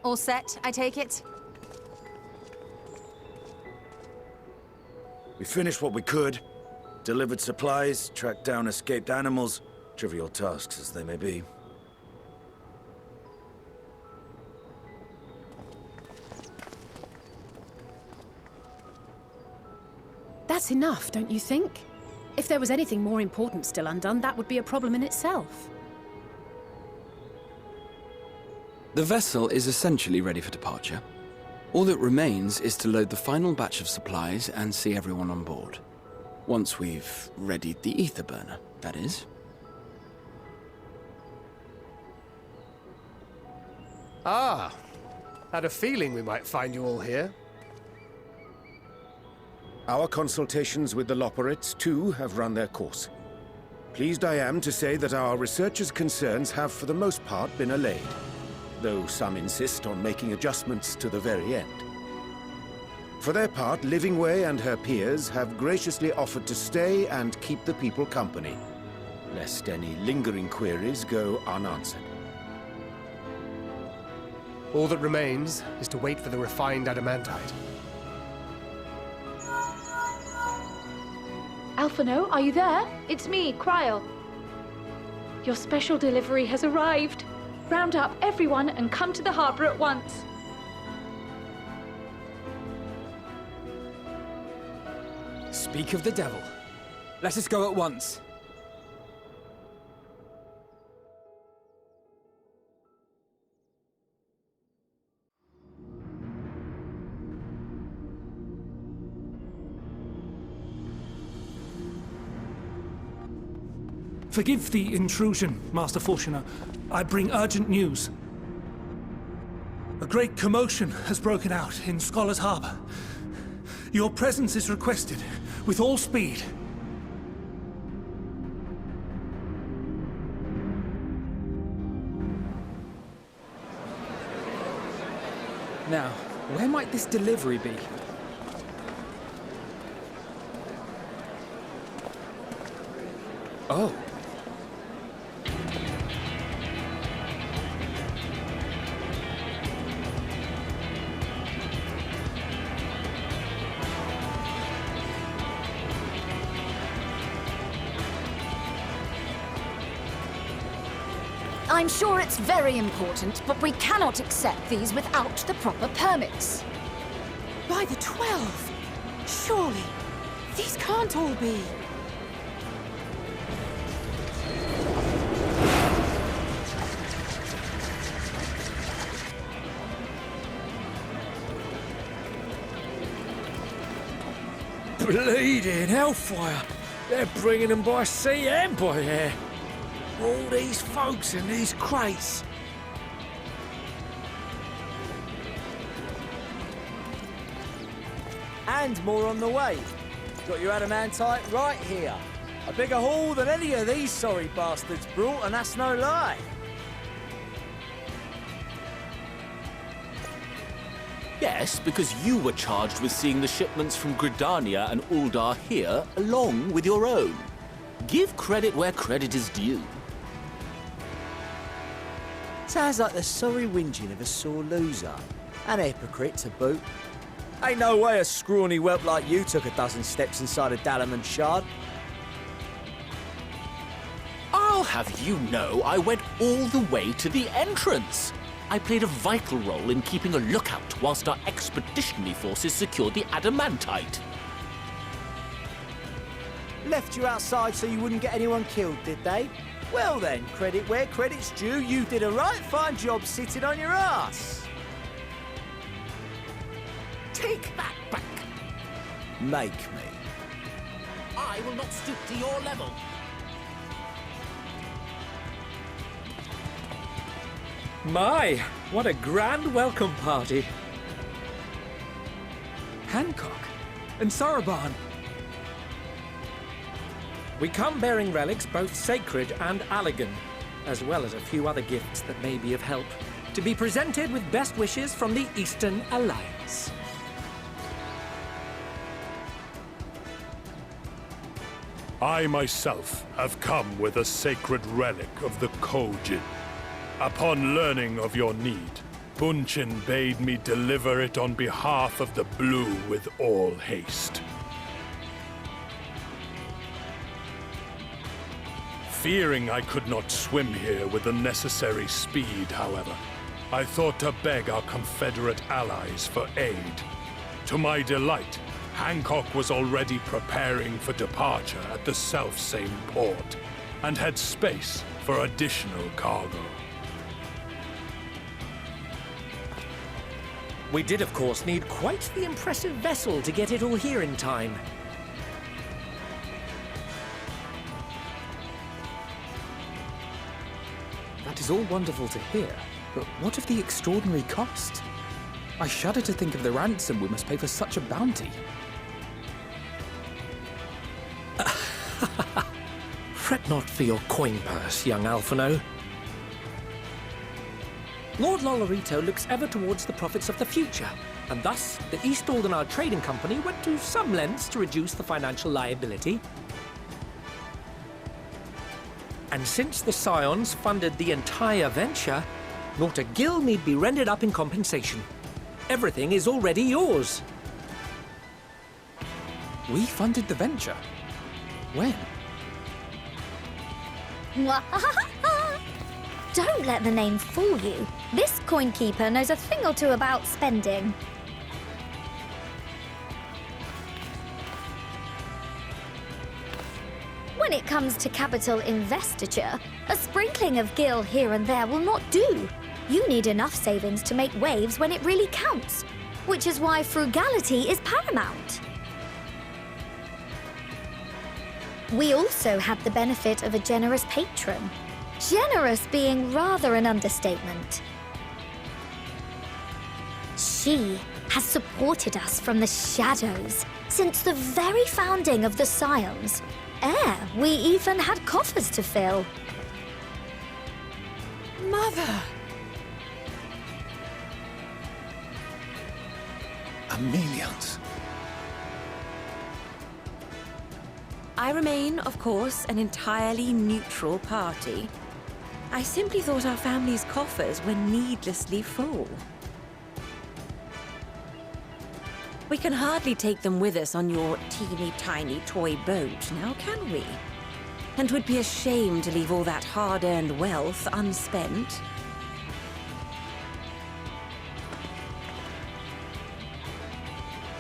All set, I take it? We finished what we could. Delivered supplies, tracked down escaped animals. Trivial tasks as they may be. That's enough, don't you think? If there was anything more important still undone, that would be a problem in itself. The vessel is essentially ready for departure. All that remains is to load the final batch of supplies and see everyone on board. Once we've readied the ether burner, that is. Ah, had a feeling we might find you all here. Our consultations with the Loperites, too, have run their course. Pleased I am to say that our researchers' concerns have, for the most part, been allayed, though some insist on making adjustments to the very end. For their part, Livingway and her peers have graciously offered to stay and keep the people company, lest any lingering queries go unanswered. All that remains is to wait for the refined adamantite. Alphino, are you there? It's me, Cryle. Your special delivery has arrived. Round up everyone and come to the harbor at once. Speak of the devil. Let us go at once. Forgive the intrusion, Master Fortuner. I bring urgent news. A great commotion has broken out in Scholar's Harbor. Your presence is requested, with all speed. Now, where might this delivery be? Oh. I'm sure it's very important, but we cannot accept these without the proper permits. By the 12! Surely, these can't all be. Bleeding hellfire! They're bringing them by sea and by air. All these folks in these crates. And more on the way. Got your adamantite right here. A bigger haul than any of these sorry bastards brought, and that's no lie. Yes, because you were charged with seeing the shipments from Gridania and Uldar here, along with your own. Give credit where credit is due. Sounds like the sorry whinging of a sore loser. An hypocrite to boot. Ain't no way a scrawny whelp like you took a dozen steps inside a Dalaman shard. I'll have you know I went all the way to the entrance. I played a vital role in keeping a lookout whilst our expeditionary forces secured the adamantite. Left you outside so you wouldn't get anyone killed, did they? Well then, credit where credit's due, you did a right fine job sitting on your ass. Take that back. Make me. I will not stoop to your level. My, what a grand welcome party. Hancock and Saraban. We come bearing relics both sacred and Allegan, as well as a few other gifts that may be of help, to be presented with best wishes from the Eastern Alliance. I myself have come with a sacred relic of the Kojin. Upon learning of your need, Bunchin bade me deliver it on behalf of the Blue with all haste. Fearing I could not swim here with the necessary speed, however, I thought to beg our Confederate allies for aid. To my delight, Hancock was already preparing for departure at the selfsame port, and had space for additional cargo. We did, of course, need quite the impressive vessel to get it all here in time. That is all wonderful to hear, but what of the extraordinary cost? I shudder to think of the ransom we must pay for such a bounty. Fret not for your coin purse, young Alphino. Lord Lolorito looks ever towards the profits of the future, and thus the East Aldenard Trading Company went to some lengths to reduce the financial liability. And since the Scions funded the entire venture, not a gill need be rendered up in compensation. Everything is already yours. We funded the venture? When? Don't let the name fool you. This coinkeeper knows a thing or two about spending. When it comes to capital investiture, a sprinkling of gil here and there will not do. You need enough savings to make waves when it really counts, which is why frugality is paramount. We also had the benefit of a generous patron. Generous being rather an understatement. She has supported us from the shadows since the very founding of the Scions. We even had coffers to fill. Mother! Amelians. I remain, of course, an entirely neutral party. I simply thought our family's coffers were needlessly full. We can hardly take them with us on your teeny-tiny toy boat, now can we? And 'twould be a shame to leave all that hard-earned wealth unspent.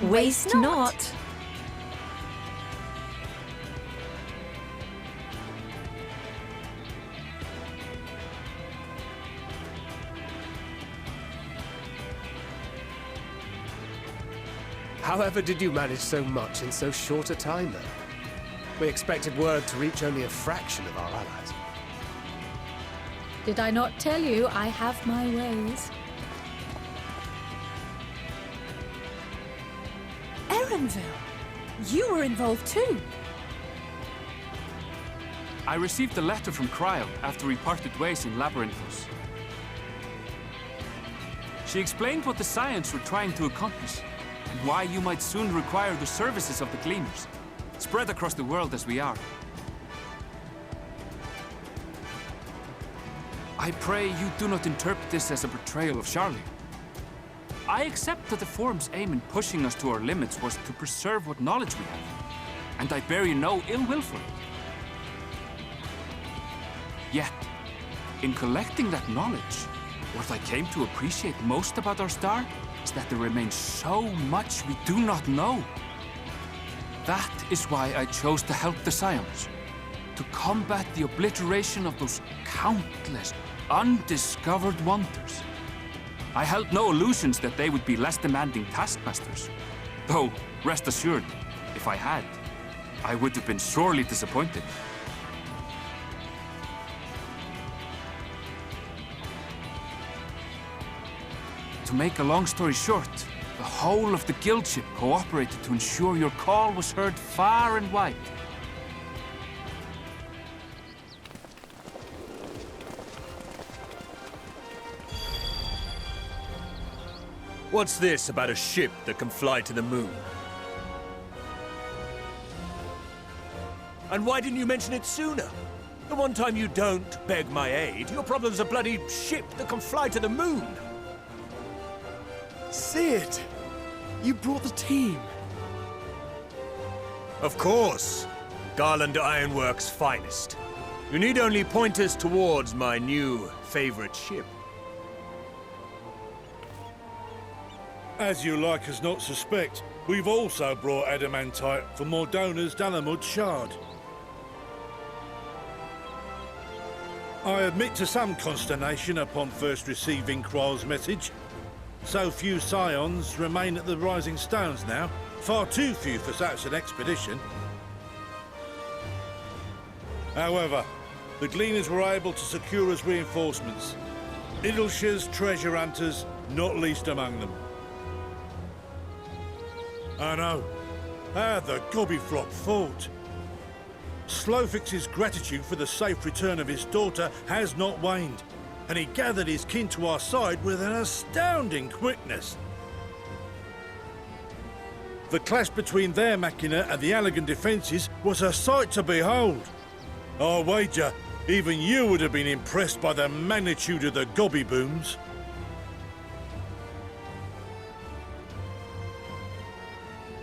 Waste not. However did you manage so much in so short a time, though? We expected word to reach only a fraction of our allies. Did I not tell you I have my ways? Erenville, you were involved too. I received a letter from Cryle after we parted ways in Labyrinthos. She explained what the Scions were trying to accomplish, and why you might soon require the services of the Gleaners, spread across the world as we are. I pray you do not interpret this as a betrayal of Charlie. I accept that the Forum's aim in pushing us to our limits was to preserve what knowledge we have, and I bear you no ill will for it. Yet, in collecting that knowledge, what I came to appreciate most about our star is that there remains so much we do not know. That is why I chose to help the Scions, to combat the obliteration of those countless undiscovered wonders. I held no illusions that they would be less demanding taskmasters. Though, rest assured, if I had, I would have been sorely disappointed. To make a long story short, the whole of the guildship cooperated to ensure your call was heard far and wide. What's this about a ship that can fly to the moon? And why didn't you mention it sooner? The one time you don't beg my aid, your problem's a bloody ship that can fly to the moon. Sid! You brought the team! Of course! Garland Ironworks' finest. You need only point us towards my new favorite ship. As you like us not suspect, we've also brought adamantite for Mordona's Dalamud Shard. I admit to some consternation upon first receiving Kryle's message. So few scions remain at the Rising Stones now. Far too few for such an expedition. However, the Gleaners were able to secure us reinforcements. Idleshire's treasure hunters, not least among them. I know. How the Gobbyflop fought. Slowfix's gratitude for the safe return of his daughter has not waned, and he gathered his kin to our side with an astounding quickness. The clash between their machina and the Allagan defences was a sight to behold. I wager even you would have been impressed by the magnitude of the Gobby booms.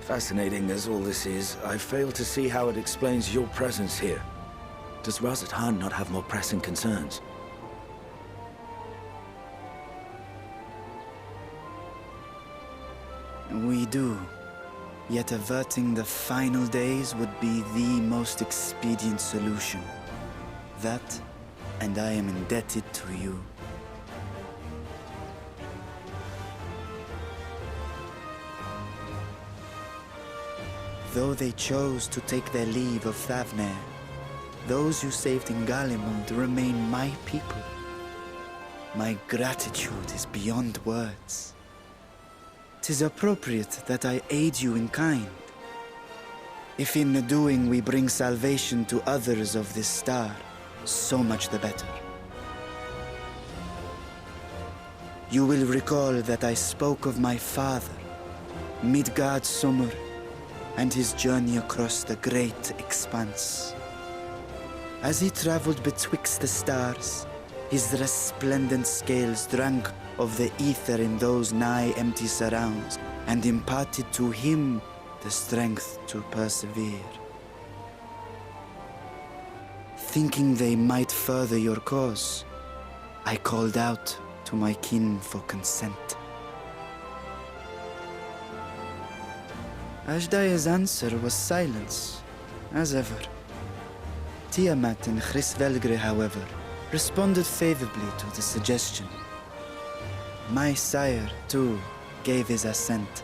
Fascinating as all this is, I fail to see how it explains your presence here. Does Razat Han not have more pressing concerns? We do. Yet averting the final days would be the most expedient solution. That, and I am indebted to you. Though they chose to take their leave of Thavnair, those you saved in Galimund remain my people. My gratitude is beyond words. 'Tis appropriate that I aid you in kind. If in the doing we bring salvation to others of this star, so much the better. You will recall that I spoke of my father, Midgard Summer, and his journey across the great expanse. As he traveled betwixt the stars, his resplendent scales drank of the ether in those nigh empty surrounds, and imparted to him the strength to persevere. Thinking they might further your cause, I called out to my kin for consent. Ashdaya's answer was silence, as ever. Tiamat and Chrisvelgre, however, responded favorably to the suggestion. My sire, too, gave his assent.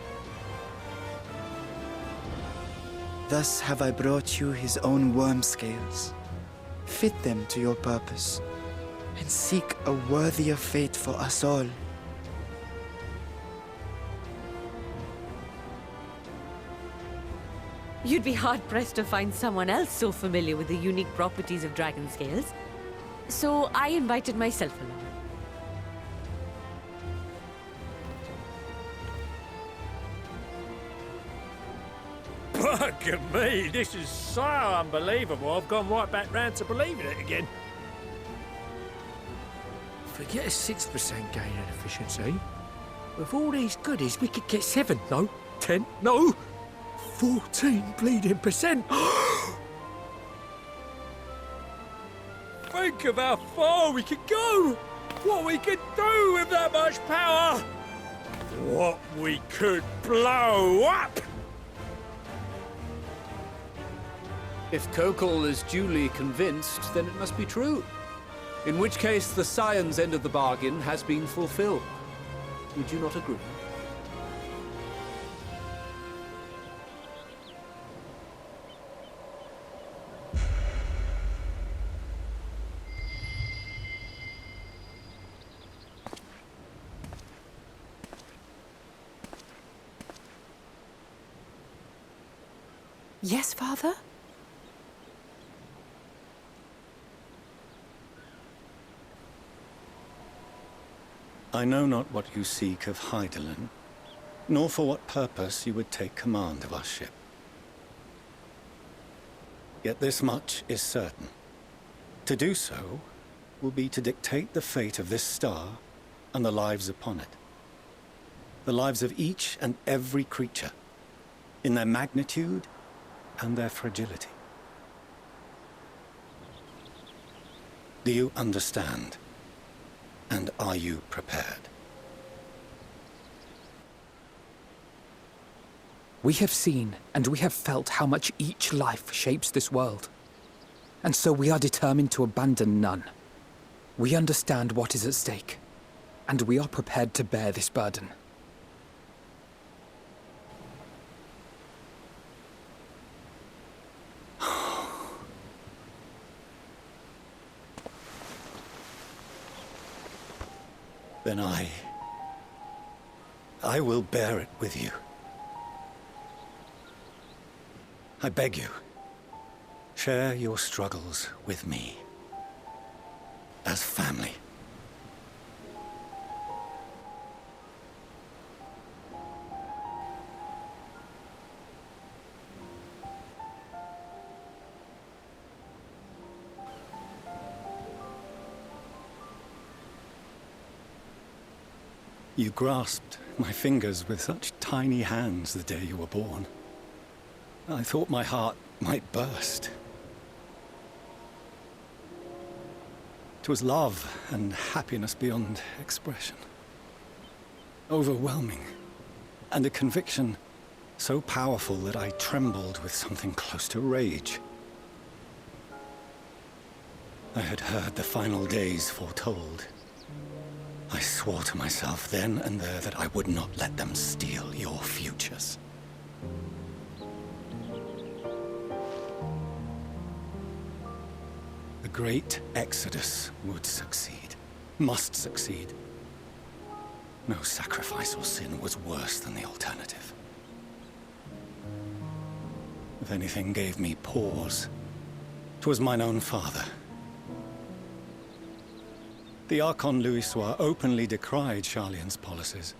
Thus have I brought you his own worm scales. Fit them to your purpose, and seek a worthier fate for us all. You'd be hard-pressed to find someone else so familiar with the unique properties of dragon scales. So I invited myself along. Bugger me, this is so unbelievable. I've gone right back round to believing it again. Forget a 6% gain in efficiency. With all these goodies, we could get 7, no, 10, no, 14 bleeding percent. Think of how far we could go. What we could do with that much power. What we could blow up. If Kokol is duly convinced, then it must be true. In which case, the Scion's end of the bargain has been fulfilled. Would you not agree? Yes, Father? I know not what you seek of Hydaelyn, nor for what purpose you would take command of our ship. Yet this much is certain. To do so will be to dictate the fate of this star and the lives upon it. the lives of each and every creature, in their magnitude and their fragility. Do you understand? And are you prepared? We have seen and we have felt how much each life shapes this world. And so we are determined to abandon none. We understand what is at stake, and we are prepared to bear this burden. Then I will bear it with you. I beg you, share your struggles with me. As family. You grasped my fingers with such tiny hands the day you were born. I thought my heart might burst. It was love and happiness beyond expression. Overwhelming. And a conviction so powerful that I trembled with something close to rage. I had heard the final days foretold. I swore to myself then and there that I would not let them steal your futures. The great exodus would succeed, must succeed. No sacrifice or sin was worse than the alternative. If anything gave me pause, 'twas mine own father. The Archon Louisoix openly decried Charlian's policies,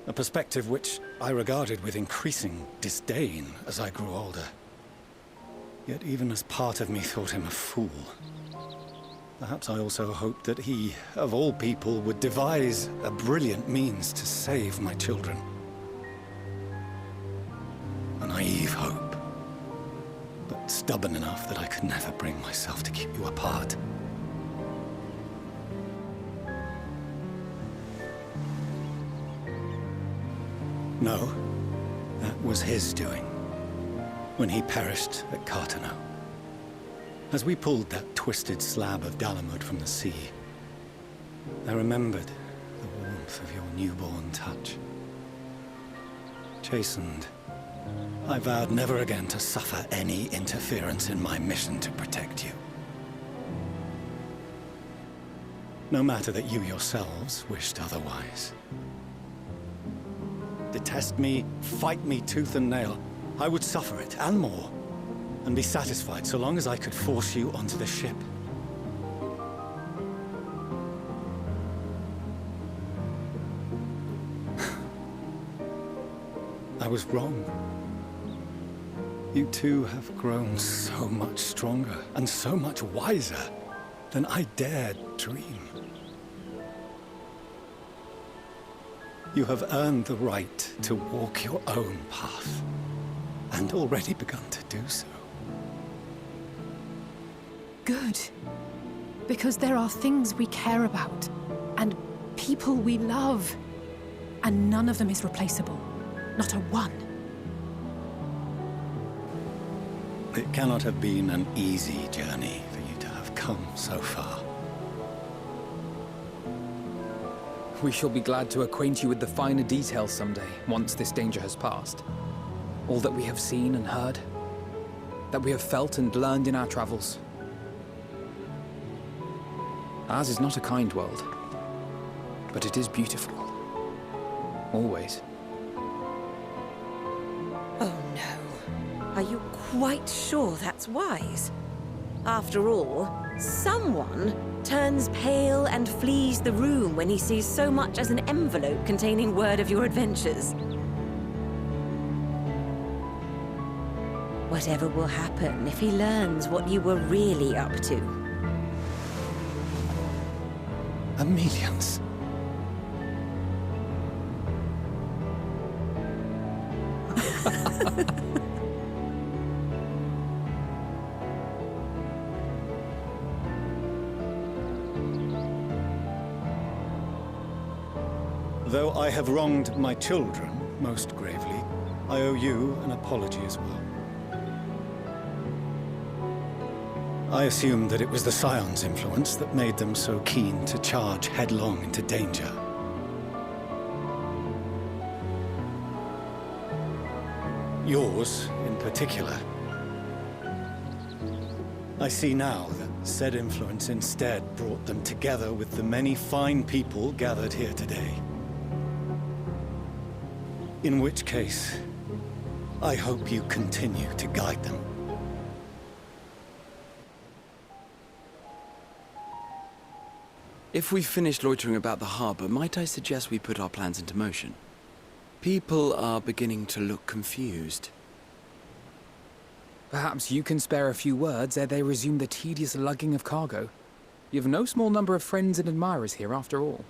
a perspective which I regarded with increasing disdain as I grew older. Yet even as part of me thought him a fool, perhaps I also hoped that he, of all people, would devise a brilliant means to save my children. A naive hope, but stubborn enough that I could never bring myself to keep you apart. No, that was his doing, when he perished at Carteneau. As we pulled that twisted slab of Dalamud from the sea, I remembered the warmth of your newborn touch. Chastened, I vowed never again to suffer any interference in my mission to protect you. No matter that you yourselves wished otherwise. Detest me, fight me tooth and nail, I would suffer it, and more, and be satisfied so long as I could force you onto the ship. I was wrong. You two have grown so much stronger and so much wiser than I dared dream. You have earned the right to walk your own path, and already begun to do so. Good. Because there are things we care about, and people we love, and none of them is replaceable. Not a one. It cannot have been an easy journey for you to have come so far. We shall be glad to acquaint you with the finer details someday, once this danger has passed. All that we have seen and heard, that we have felt and learned in our travels. Ours is not a kind world, but it is beautiful. Always. Oh no. Are you quite sure that's wise? After all, someone turns pale and flees the room when he sees so much as an envelope containing word of your adventures. Whatever will happen if he learns what you were really up to? Amelians. Though I have wronged my children most gravely, I owe you an apology as well. I assumed that it was the Scion's influence that made them so keen to charge headlong into danger. Yours, in particular. I see now that said influence instead brought them together with the many fine people gathered here today. In which case, I hope you continue to guide them. If we've finished loitering about the harbor, might I suggest we put our plans into motion? People are beginning to look confused. Perhaps you can spare a few words ere they resume the tedious lugging of cargo. You have no small number of friends and admirers here, after all.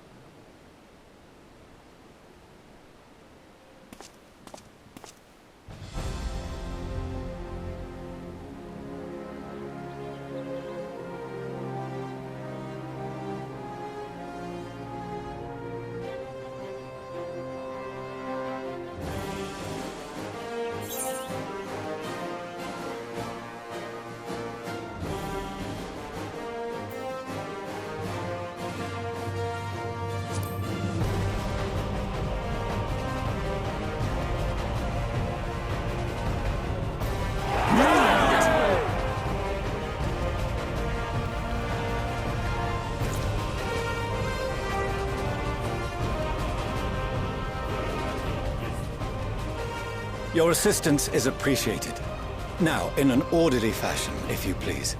Your assistance is appreciated. Now, in an orderly fashion, if you please.